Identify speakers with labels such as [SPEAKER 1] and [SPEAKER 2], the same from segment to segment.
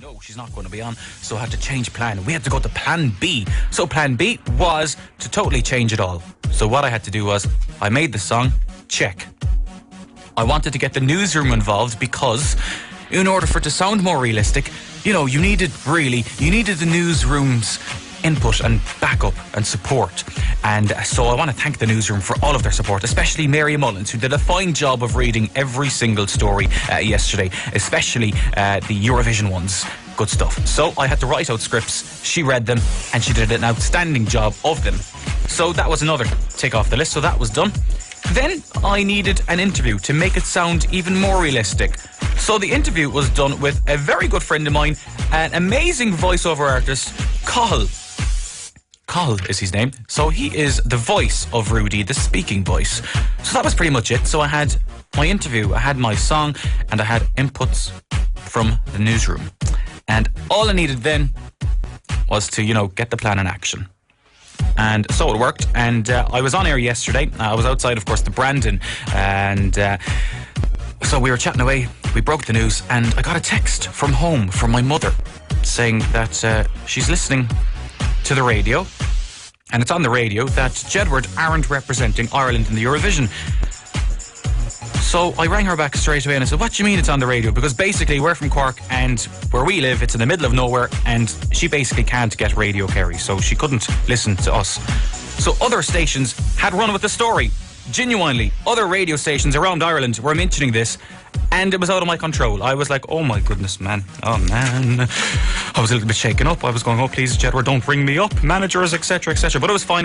[SPEAKER 1] No, she's not going to be on, so I had to change plan. We had to go to plan B. So plan B was to totally change it all. So what I had to do was, I made the song, check. I wanted to get the newsroom involved because in order for it to sound more realistic, you needed the newsroom's input and backup and support. And so I want to thank the newsroom for all of their support, especially Mary Mullins, who did a fine job of reading every single story yesterday, especially the Eurovision ones. Good stuff. So I had to write out scripts, she read them, and she did an outstanding job of them. So that was another tick off the list, so that was done. Then I needed an interview to make it sound even more realistic. So the interview was done with a very good friend of mine, an amazing voiceover artist, Cathal is his name. So he is the voice of Rudy, the speaking voice. So that was pretty much it. So I had my interview, I had my song, and I had inputs from the newsroom. And all I needed then was to, get the plan in action. And so it worked. And I was on air yesterday. I was outside, of course, the Brandon. And so we were chatting away. We broke the news. And I got a text from home from my mother saying that she's listening to the radio, and it's on the radio that Jedward aren't representing Ireland in the Eurovision. So I rang her back straight away and I said, what do you mean it's on the radio? Because basically we're from Cork and where we live, it's in the middle of nowhere, and she basically can't get Radio Kerry, so she couldn't listen to us. So other stations had run with the story. Genuinely, other radio stations around Ireland were mentioning this, and it was out of my control. I was like, oh my goodness, man. Oh man. I was a little bit shaken up. I was going, oh please, Jedward, don't ring me up. Managers, etc., etc. But it was fine.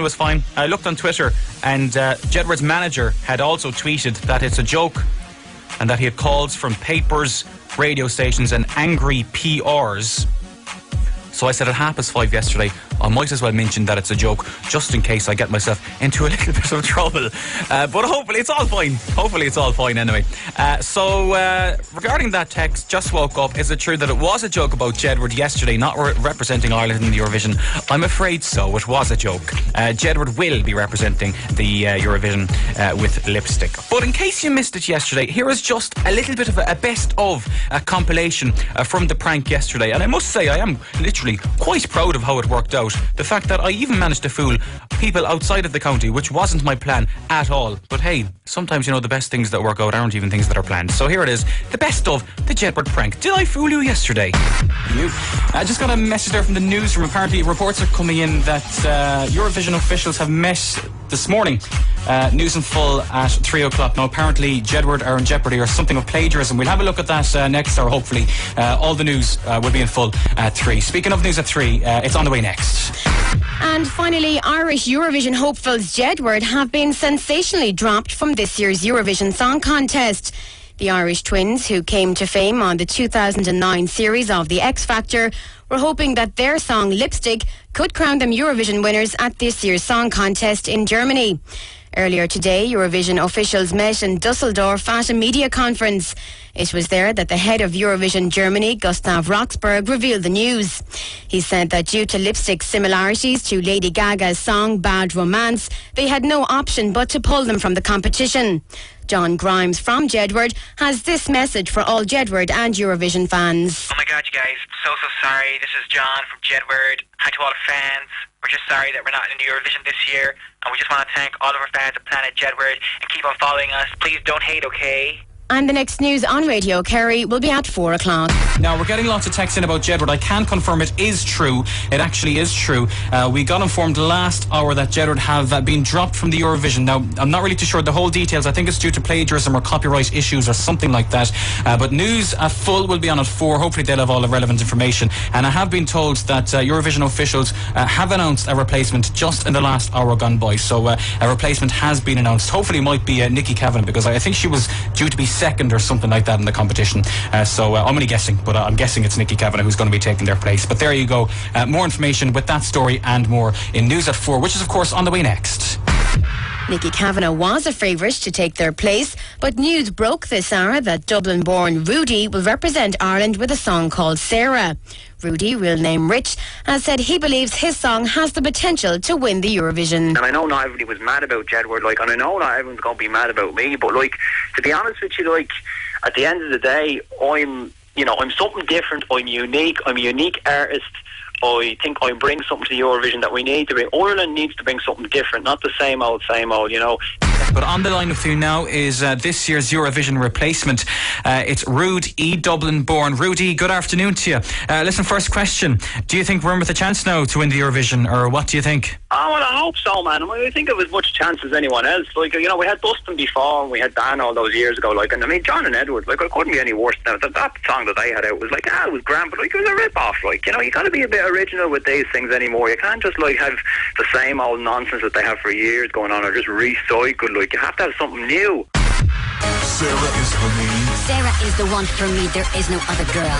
[SPEAKER 1] I looked on Twitter, and Jedward's manager had also tweeted that it's a joke, and that he had calls from papers, radio stations, and angry PRs. So I said at 5:30 yesterday, I might as well mention that it's a joke, just in case I get myself into a little bit of trouble. But hopefully it's all fine. Hopefully it's all fine anyway. So regarding that text, just woke up. Is it true that it was a joke about Jedward yesterday not representing Ireland in the Eurovision? I'm afraid so. It was a joke. Jedward will be representing the Eurovision with lipstick. But in case you missed it yesterday, here is just a little bit of a best of compilation from the prank yesterday. And I must say, I am literally quite proud of how it worked out. The fact that I even managed to fool people outside of the county, which wasn't my plan at all. But hey, sometimes the best things that work out aren't even things that are planned. So here it is, the best of the Jedward prank. Did I fool you yesterday? I just got a message there from the newsroom. Apparently reports are coming in that Eurovision officials have met this morning. News in full at 3 o'clock. Now apparently Jedward are in jeopardy or something of plagiarism. We'll have a look at that next hour, hopefully. All the news will be in full at 3. Speaking of news at 3, it's on the way next.
[SPEAKER 2] And finally, Irish Eurovision hopefuls Jedward have been sensationally dropped from this year's Eurovision Song Contest. The Irish twins, who came to fame on the 2009 series of The X Factor, were hoping that their song Lipstick could crown them Eurovision winners at this year's Song Contest in Germany. Earlier today, Eurovision officials met in Dusseldorf at a media conference. It was there that the head of Eurovision Germany, Gustav Roxburgh, revealed the news. He said that due to Lipstick's similarities to Lady Gaga's song Bad Romance, they had no option but to pull them from the competition. John Grimes from Jedward has this message for all Jedward and Eurovision fans.
[SPEAKER 3] Oh my God, you guys, so sorry. This is John from Jedward. Hi to all the fans. We're just sorry that we're not in the Eurovision this year, and we just want to thank all of our fans at Planet Jedward and keep on following us. Please don't hate, okay?
[SPEAKER 2] And the next news on Radio Kerry will be at 4 o'clock.
[SPEAKER 1] Now, we're getting lots of texts in about Jedward. I can confirm it is true. It actually is true. We got informed last hour that Jedward have been dropped from the Eurovision. Now, I'm not really too sure the whole details. I think it's due to plagiarism or copyright issues or something like that. But news at full will be on at 4. Hopefully they'll have all the relevant information. And I have been told that Eurovision officials have announced a replacement just in the last hour gone by. So a replacement has been announced. Hopefully it might be Nikki Kavanagh, because I think she was due to be second or something like that in the competition. So I'm only guessing, but I'm guessing it's Nikki Kavanagh who's going to be taking their place. But there you go. More information with that story and more in News at 4, which is of course on the way next.
[SPEAKER 2] Nikki Kavanagh was a favourite to take their place, but news broke this hour that Dublin-born Rudy will represent Ireland with a song called Sarah. Rudy, real name Rich, has said he believes his song has the potential to win the Eurovision.
[SPEAKER 4] And I know not everybody was mad about Jedward, and I know not everyone's going to be mad about me, but to be honest with you, at the end of the day, I'm you know, I'm something different. I'm unique. I'm a unique artist. I think I bring something to Eurovision that we need to bring. Ireland needs to bring something different, not the same old, you know.
[SPEAKER 1] But on the line with you now is this year's Eurovision replacement. It's Rude E. Dublin born. Rude E, good afternoon to you. Listen, first question. Do you think we're in with a chance now to win the Eurovision, or what do you think?
[SPEAKER 4] Oh, well, I hope so, man. I mean, I think it was as much chance as anyone else. Like, you know, we had Dustin before, and we had Dan all those years ago. Like, and I mean, John and Edward, like, it couldn't be any worse now. That song that they had out was like, it was grand, but like, it was a rip-off. Like, you know, you got to be a bit original with these things anymore. You can't just like have the same old nonsense that they have for years going on, or just recycle. Like, you have to have something new.
[SPEAKER 5] Sarah is her name.
[SPEAKER 6] Sarah is the one for me, there is no other girl.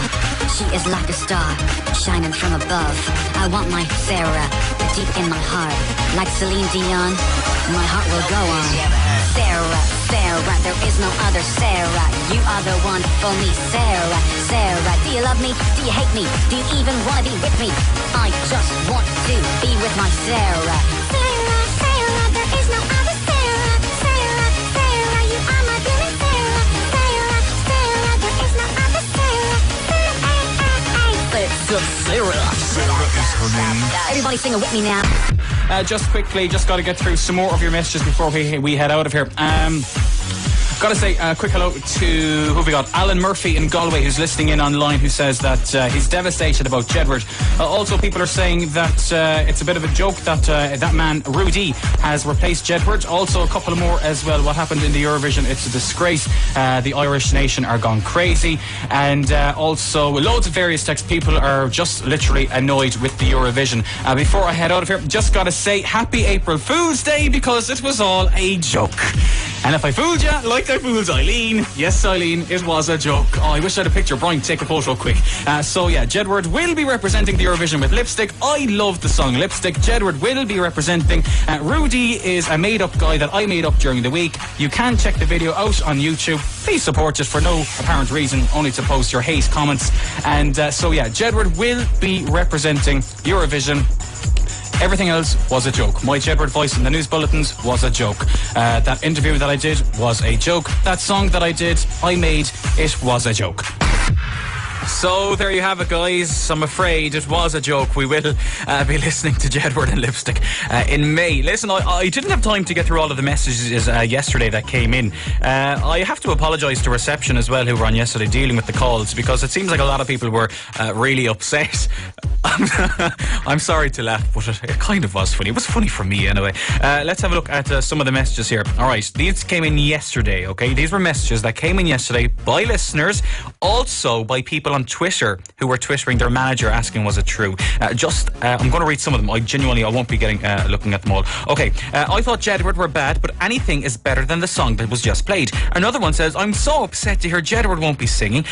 [SPEAKER 6] She is like a star, shining from above. I want my Sarah, deep in my heart. Like Celine Dion, my heart will go on. Sarah, Sarah, there is no other Sarah. You are the one for me, Sarah, Sarah. Do you love me? Do you hate me? Do you even want to be with me? I just want to be with my Sarah. Sarah, Sarah, there is no other Sarah. Sarah, Sarah, you are my beauty, Sarah. Sarah, Sarah, there is no other Sarah. It's just Sarah.
[SPEAKER 5] Sarah is her name.
[SPEAKER 6] Everybody sing it with me now.
[SPEAKER 1] Just quickly, just got to get through some more of your messages before we head out of here. Got to say a quick hello to who have we got? Alan Murphy in Galway, who's listening in online, who says that he's devastated about Jedward. Also, people are saying that it's a bit of a joke that that man Rudy has replaced Jedward. Also, a couple more as well. What happened in the Eurovision? It's a disgrace. The Irish nation are gone crazy, and also loads of various texts. People are just literally annoyed with the Eurovision. Before I head out of here, just got to say happy April Fool's Day, because it was all a joke. And if I fooled you, like I fooled Eileen, yes, Eileen, it was a joke. Oh, I wish I had a picture. Brian, take a photo quick. So yeah, Jedward will be representing the Eurovision with Lipstick. I love the song Lipstick. Jedward will be representing. Rudy is a made-up guy that I made up during the week. You can check the video out on YouTube. Please support it for no apparent reason, only to post your hate comments. And so yeah, Jedward will be representing Eurovision. Everything else was a joke. My Jedward voice in the news bulletins was a joke. That interview that I did was a joke. That song that I made, it was a joke. So there you have it, guys. I'm afraid it was a joke. We will be listening to Jedward and Lipstick in May. Listen, I didn't have time to get through all of the messages yesterday that came in. I have to apologise to reception as well, who were on yesterday dealing with the calls, because it seems like a lot of people were really upset. I'm sorry to laugh, but it kind of was funny. It was funny for me anyway. Let's have a look at some of the messages here. Alright, these came in yesterday, okay? These were messages that came in yesterday by listeners, also by people on Twitter who were twittering their manager asking was it true. I'm going to read some of them. I won't be getting looking at them all. Okay, I thought Jedward were bad, but anything is better than the song that was just played. Another one says, I'm so upset to hear Jedward won't be singing.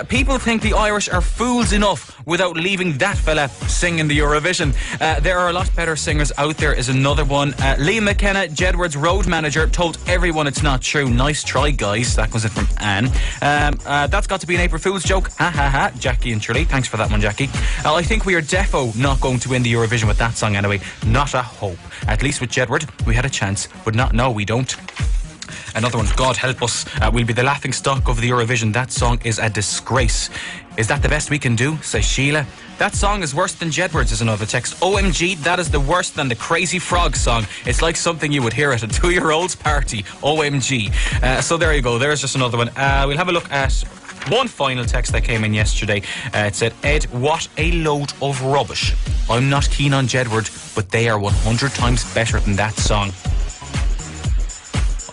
[SPEAKER 1] People think the Irish are fools enough without leaving that fella singing the Eurovision. There are a lot better singers out there is another one. Liam McKenna, Jedward's road manager, told everyone it's not true. Nice try, guys. That was it from Anne. That's got to be an April Fool's joke. Ha ha ha. Jackie and Shirley. Thanks for that one, Jackie. I think we are defo not going to win the Eurovision with that song anyway. Not a hope. At least with Jedward, we had a chance, but no, we don't. Another one, God help us. We'll be the laughing stock of the Eurovision. That song is a disgrace. Is that the best we can do? Says Sheila. That song is worse than Jedward's, is another text. OMG, that is the worse than the Crazy Frog song. It's like something you would hear at a 2-year-old's party. OMG. So there you go. There's just another one. We'll have a look at one final text that came in yesterday. It said, Ed, what a load of rubbish. I'm not keen on Jedward, but they are 100 times better than that song.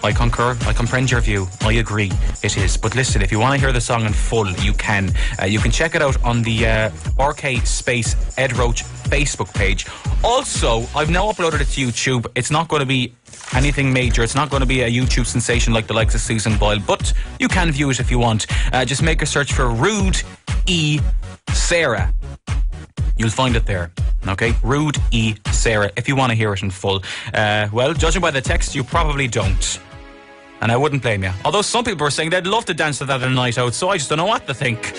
[SPEAKER 1] I concur. I comprehend your view. I agree. It is. But listen, if you want to hear the song in full, you can. You can check it out on the RK Space Ed Roach Facebook page. Also, I've now uploaded it to YouTube. It's not going to be anything major. It's not going to be a YouTube sensation like the likes of Susan Boyle, but you can view it if you want. Just make a search for Rude E. Sarah. You'll find it there. Okay, Rude E. Sarah, if you want to hear it in full. Well, judging by the text, you probably don't. And I wouldn't blame you. Although some people were saying they'd love to dance to that at a night out, so I just don't know what to think.